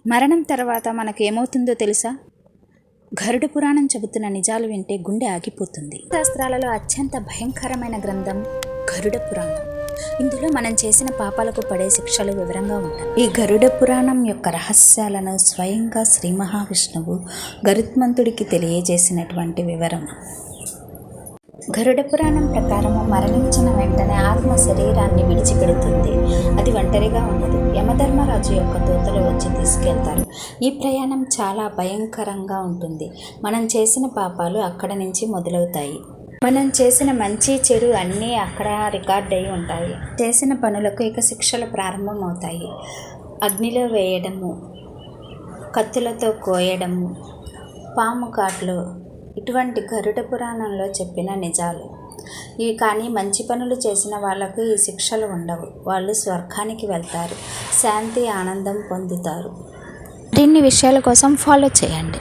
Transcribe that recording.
మరణం తర్వాత మనకేమవుతుందో తెలుసా? గరుడ పురాణం చెబుతున్న నిజాలు వింటే గుండె ఆగిపోతుంది. శాస్త్రాలలో అత్యంత భయంకరమైన గ్రంథం గరుడ పురాణం. ఇందులో మనం చేసిన పాపాలకు పడే శిక్షలు వివరంగా ఉంటాయి. ఈ గరుడ పురాణం యొక్క రహస్యాలను స్వయంగా శ్రీ మహావిష్ణువు గరుత్మంతుడికి తెలియజేసినటువంటి వివరం. గరుడ పురాణం ప్రకారము మరణించిన వెంటనే ఆత్మ శరీరాన్ని విడిచిపెడుతుంది. అది ఒంటరిగా ఉండదు. యమధర్మరాజు యొక్క దూతలు వచ్చి తీసుకెళ్తారు. ఈ ప్రయాణం చాలా భయంకరంగా ఉంటుంది. మనం చేసిన పాపాలు అక్కడ నుంచి మొదలవుతాయి. మనం చేసిన మంచి చెడు అన్నీ అక్కడ రికార్డ్ అయి ఉంటాయి. చేసిన పనులకు ఇక శిక్షలు ప్రారంభమవుతాయి. అగ్నిలో వేయడము, కత్తులతో కోయడము, పాము కాట్లు, ఇటువంటి గరుడ పురాణంలో చెప్పిన నిజాలు. ఇవి కానీ మంచి పనులు చేసిన వాళ్ళకు ఈ శిక్షలు ఉండవు. వాళ్ళు స్వర్గానికి వెళ్తారు, శాంతి ఆనందం పొందుతారు. మరిన్ని విషయాల కోసం ఫాలో చేయండి.